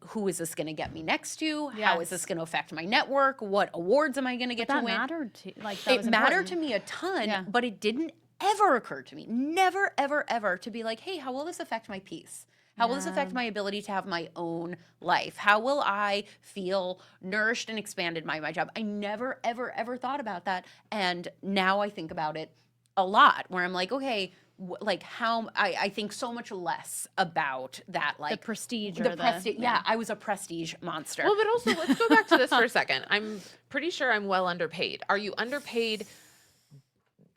who is this going to get me next to? How is Yes. this going to affect my network? What awards am I going to get That to win? mattered to like that It was mattered to important. me a ton, Yeah. but it didn't ever occur to me, never, ever, ever, to be like, hey, how will this affect my peace? How will this affect my ability to have my own life? How will I feel nourished and expanded by my job? I never, ever, ever thought about that. And now I think about it a lot, where I'm like, okay, like how I think so much less about that, like The prestige the or the- prestige. yeah. Yeah, I was a prestige monster. Well, but also let's go back to this for a second. I'm pretty sure I'm well underpaid. Are you underpaid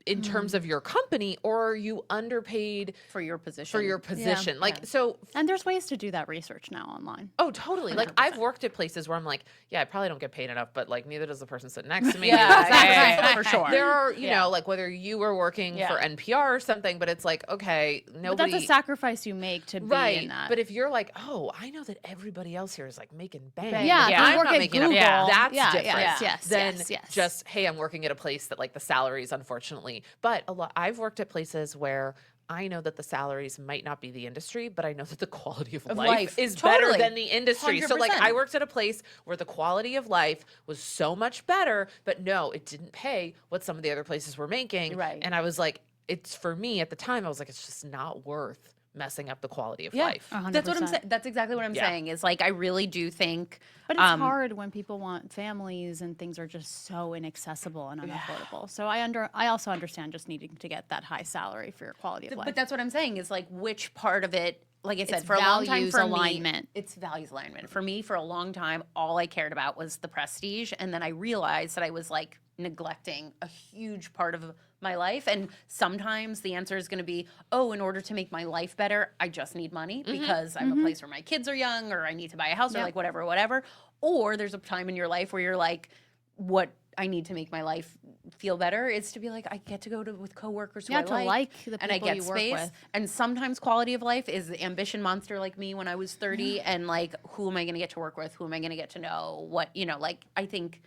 in terms of your company, or are you underpaid for your position. for your position? Like, so And there's ways to do that research now online. oh, totally. Like I've worked at places where I'm like, yeah, I probably don't get paid enough, but like neither does the person sitting next to me. Yeah, neither does that yeah, person. for sure. There are, you know, like whether you were working Yeah. for NPR or something, but it's like, okay, But nobody. that's a sacrifice you make to be Right. in that. But if you're like, oh, I know that everybody else here is like making bang. Yeah, but if you I'm work not at making enough. Google, That's yeah, different. yes, than yes. just, hey, I'm working at a place that like the salaries, unfortunately. But I've worked at places where I know that the salaries might not be the industry, but I know that the quality of life is better Totally. than the industry. So like 100%. I worked at a place where the quality of life was so much better, but no, it didn't pay what some of the other places were making. Right. And I was like, it's for me at the time, I was like, it's just not worth messing up the quality of Yeah, life. that's what I'm 100%. saying. That's exactly what I'm Yeah. saying. Is like I really do think. But it's hard when people want families and things are just so inaccessible and unaffordable. So I also understand just needing to get that high salary for your quality of life. But that's what I'm saying is like which part of it. Like I said, It's for a long time, values for alignment. me, it's values alignment. For me, for a long time, all I cared about was the prestige, and then I realized that I was like neglecting a huge part of my life. And sometimes the answer is going to be, oh, in order to make my life better, I just need money because I'm a place where my kids are young, or I need to buy a house, or like whatever. Or there's a time in your life where you're like, what I need to make my life feel better is to be like, I get to go with coworkers who Yeah, I to like the and I people get you work space. with. And sometimes quality of life is the ambition monster like me when I was 30, and like, who am I going to get to work with? Who am I going to get to know? What, you know, like, I think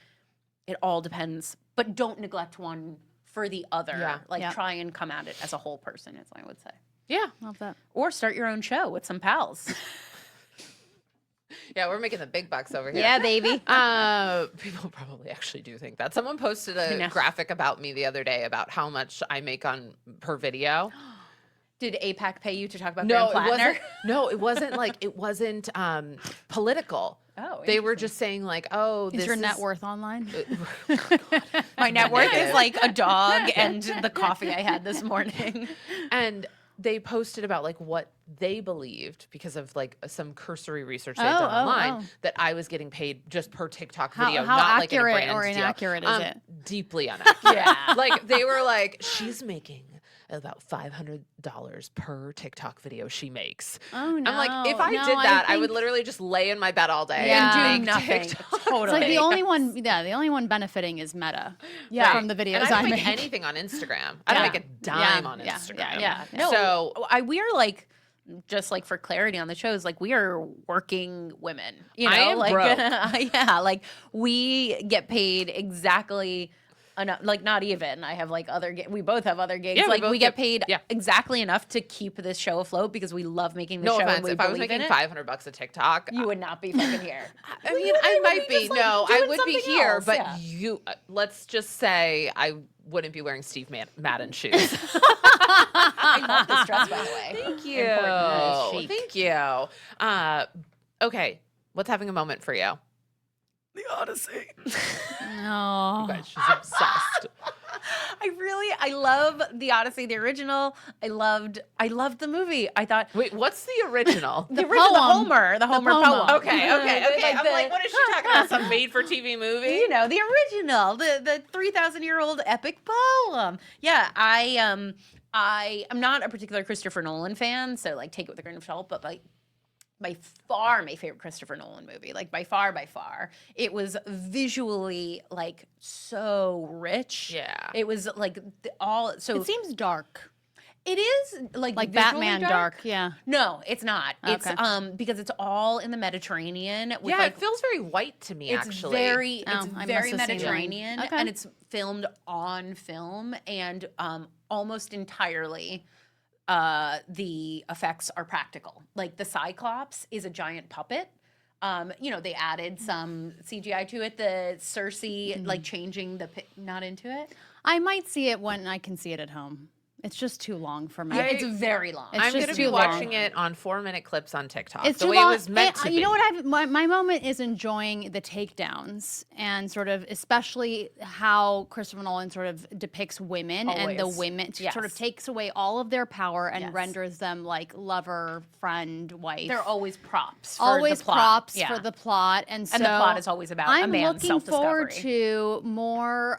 it all depends, but don't neglect one for the other. Yeah. Like, Yeah. try and come at it as a whole person, is what I would say. Yeah. Love that. Or start your own show with some pals. Yeah, we're making the big bucks over here. Yeah, baby. People probably actually do think that. Someone posted I a know. graphic about me the other day about how much I make on per video. Did APAC pay you to talk about No, Graham it Plattner? wasn't. No, it wasn't like it wasn't political. Oh, They were just saying like, oh, Is this your net worth online? My net worth is Negative. like a dog and the coffee I had this morning. And they posted about like what they believed because of like some cursory research they'd done Oh, online that I was getting paid just per TikTok How- video, how not like in a accurate brand or deal. inaccurate is it? Deeply inaccurate. Yeah. Like they were like, she's making about $500 per TikTok video she makes. Oh no! I'm like, if I No, did that, I would think- literally just lay in my bed all day Yeah. and do make nothing. TikTok Totally. It's like the videos. only one. Yeah, the only one benefiting is Meta. Yeah. From the videos And I don't make make. anything on Instagram. I don't Yeah. make a dime Yeah. on Yeah. Instagram. Yeah. No, So we are like, just like for clarity on the shows, like we are working women. You know, I am like broke. yeah, like we get paid exactly enough. Like not even. I have like other. We both have other gigs. Yeah, we like both we get get- paid yeah. exactly enough to keep this show afloat because we love making the no show. offense. And we If I was believe in making it. $500 a TikTok, You would not be fucking here. I mean, I might be. just, like, No, I doing would be something here, else, but yeah. you. Let's just say I wouldn't be wearing Steve Madden shoes. I love this dress, by the way. Thank Important. you. Thank you. Okay, what's having a moment for you? The Odyssey. No. But she's obsessed. I love the Odyssey, the original. I loved the movie. I thought Wait, what's the original? the original, poem. the Homer poem. poem. Okay. Like I'm like, what is she talking about? Some made-for-TV movie? You know, the original, the 3,000-year-old epic poem. Yeah, I am not a particular Christopher Nolan fan, so like take it with a grain of salt, but like by far my favorite Christopher Nolan movie, like by far. It was visually like so rich. Yeah. It was like so It seems dark. it is like Like visually Batman dark. Yeah. No, it's not. It's Okay. Because it's all in the Mediterranean. With Yeah, like, it feels very white to me, it's actually. very Oh, it's I very must have seen that. Mediterranean, Okay. and it's filmed on film, and almost entirely the effects are practical. Like the Cyclops is a giant puppet. You know, they added some CGI to it. The Cersei like changing not into it. I might see it when I can see it at home. It's just too long for me. It's very long. It's I'm just going to be too watching long. it on 4-minute clips on TikTok. It's the too way long. it was meant to be. You know what? My moment is enjoying the takedowns and sort of, especially how Christopher Nolan sort of depicts women and the Always. women sort of Yes. takes away all of their power and Yes. renders them like lover, friend, wife. They're always props. For always the plot. props Yeah. for the plot, and so And the plot is always about a I'm man's looking forward self-discovery. to more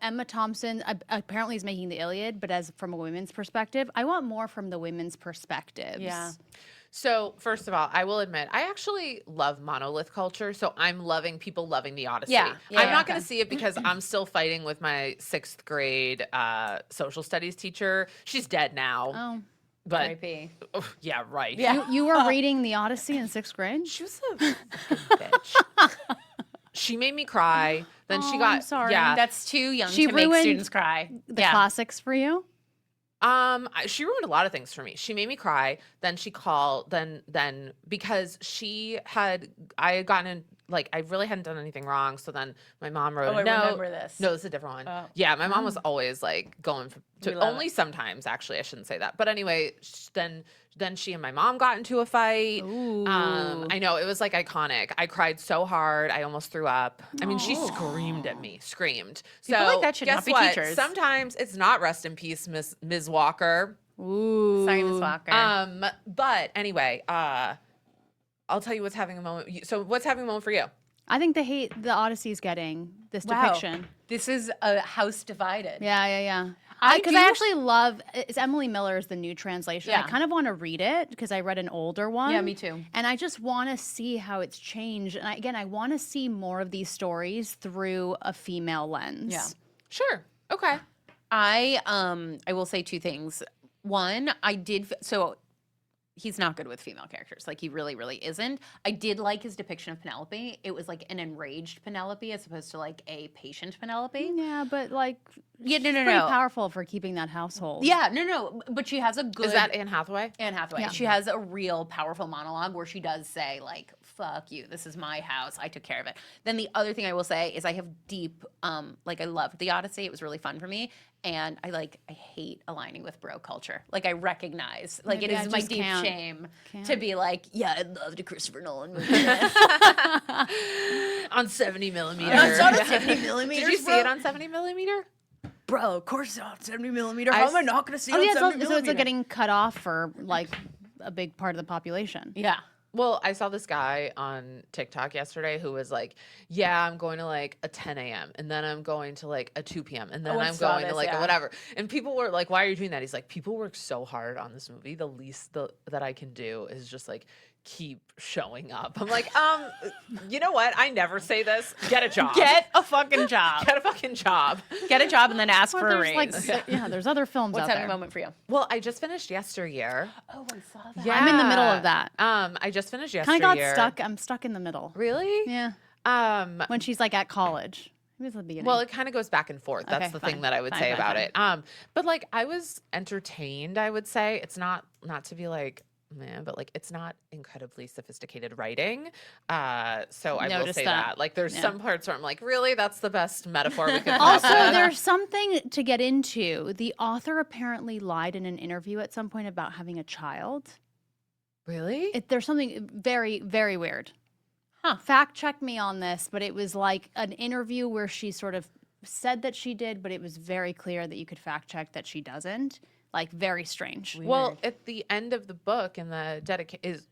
Emma Thompson. Apparently, is making the Iliad, but as from a women's perspective, I want more from the women's perspectives. Yeah. So, first of all, I will admit, I actually love monolith culture. So, I'm loving people loving the Odyssey. Yeah. Yeah, I'm yeah, not okay. going to see it because I'm still fighting with my 6th grade social studies teacher. She's dead now. Oh, But, R.I.P. oh, yeah, right. Yeah. you were reading the Odyssey in 6th grade. She was a fucking bitch. She made me cry. Then she Oh, got, I'm sorry. yeah. That's too young She to make ruined students cry. The Yeah. classics for you. She ruined a lot of things for me. She made me cry. Then she called. Then because I had gotten in, like I really hadn't done anything wrong. So then my mom wrote Oh, a I note. remember this. No, this is a different one. Oh. Yeah, my mom was always like going for, We to love only it. sometimes. Actually, I shouldn't say that. But anyway, then she and my mom got into a fight. I know it was like iconic. I cried so hard, I almost threw up. I mean, she screamed at me, screamed. People so like that should guess not be what? teachers. Sometimes it's not rest in peace, Ms. Walker. Ooh. Sorry, Miss Walker. But anyway, I'll tell you what's having a moment. So what's having a moment for you? I think the hate the Odyssey's getting this depiction. This is a house divided. Yeah. I Because do- I actually love it's Emily Miller's the new translation. Yeah. I kind of want to read it because I read an older one. Yeah, me too. And I just want to see how it's changed. And I want to see more of these stories through a female lens. Yeah. Sure. Okay. I will say two things. One, so he's not good with female characters. Like he really, really isn't. I did like his depiction of Penelope. It was like an enraged Penelope as opposed to like a patient Penelope. Yeah, but like, Yeah, no, she's no, pretty no. powerful for keeping that household. Yeah, no. But she has a good. Is that Anne Hathaway? Anne Hathaway? Yeah. She has a real powerful monologue where she does say like, "Fuck you. This is my house. I took care of it." Then the other thing I will say is I have deep, like I loved the Odyssey. It was really fun for me. And I hate aligning with bro culture. Like I recognize, like Maybe it I is my just deep can't. shame Can't. to be like, yeah, I loved a Christopher Nolan movie. On 70 millimeter. It's on a 70 millimeter. Did you see it on 70 millimeter? Bro, of course it's on 70 millimeter. How am I not going to see it Oh on yeah, 70 so millimeter? it's like getting cut off for like a big part of the population. yeah. Well, I saw this guy on TikTok yesterday who was like, yeah, I'm going to like a 10 a.m. and then I'm going to like a 2 p.m. and then Oh, I I'm saw going to this, like a yeah. whatever. And people were like, why are you doing that? He's like, people work so hard on this movie. The least that I can do is just like keep showing up. I'm like, you know what? I never say this. Get a job. Get a fucking job. Get a fucking job. Get a job and then ask Well, for a there's raise. like there's other films What's out having there. a moment for you? Well, I just finished Yesteryear. Oh, I saw that. Yeah. I'm in the middle of that. I just finished Kind Yesteryear. of got stuck. I'm stuck in the middle. Really? Yeah. When She's like at college. Maybe it's the beginning. Well, it kind of goes back and forth. That's Okay, the fine, thing that I would fine, say fine, about fine. it. But like I was entertained, I would say. It's not to be like, man, but like it's not incredibly sophisticated writing. So I will Noticed say that. that. Like there's Yeah. some parts where I'm like, really? That's the best metaphor we could also, come up with? there's something to get into. The author apparently lied in an interview at some point about having a child. Really? There's something very, very weird. Huh. Fact check me on this, but it was like an interview where she sort of said that she did, but it was very clear that you could fact check that she doesn't. Like, very strange. Well, at the end of the book, in the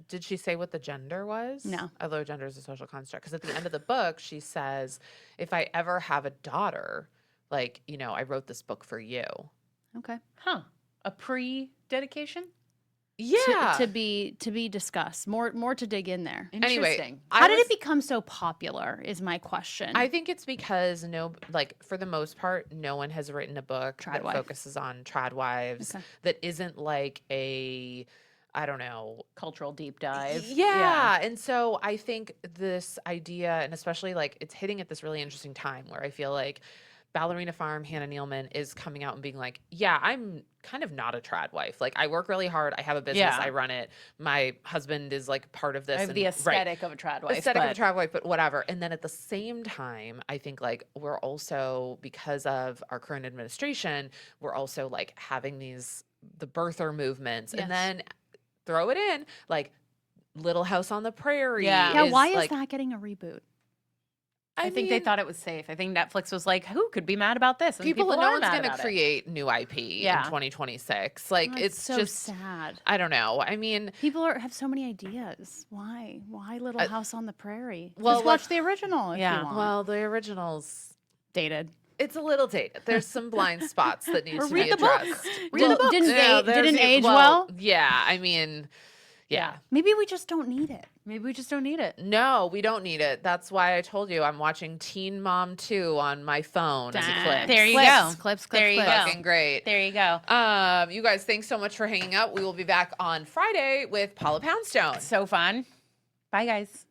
did she say what the gender was? No. Although gender is a social construct. Because at the end of the book, she says, if I ever have a daughter, like, you know, I wrote this book for you. Okay. Huh. A pre-dedication? Yeah. To be discussed. More to dig in there. Anyway, Interesting. How did it become so popular is my question. I think it's because for the most part, no one has written a book that Tradwife. focuses on trad wives Okay. that isn't like a, I don't know, Cultural deep dive. yeah. And so I think this idea, and especially like it's hitting at this really interesting time where I feel like Ballerina Farm, Hannah Nealman is coming out and being like, yeah, I'm kind of not a trad wife. Like, I work really hard. I have a business. Yeah. I run it. My husband is like part of this. I have the aesthetic of a trad wife. Aesthetic of but- a trad wife, but whatever. And then at the same time, I think like we're also, because of our current administration, we're also like having the birther movements. Yes. And then throw it in, like Little House on the Prairie. Yeah. yeah, why is like, that getting a reboot? I think they mean, thought it was safe. I think Netflix was like, who could be mad about this? And people, are no one's mad going to about it. create new IP Yeah. in 2026. Like, Oh, it's so just, sad. I don't know. I mean, People have so many ideas. Why? Why Little House on the Prairie? well, Just watch the original if Yeah. you want. well, the originals, Dated. it's a little dated. There's some blind spots that need Or to read be the book. addressed. Read the book. Didn't age well. Yeah, I mean, yeah. Maybe we just don't need it. Maybe we just don't need it. No, we don't need it. That's why I told you I'm watching Teen Mom 2 on my phone as a clip. There you Clips, go. clips, There you clips. go. Fucking great. There you go. You guys, thanks so much for hanging out. We will be back on Friday with Paula Poundstone. So fun. Bye, guys.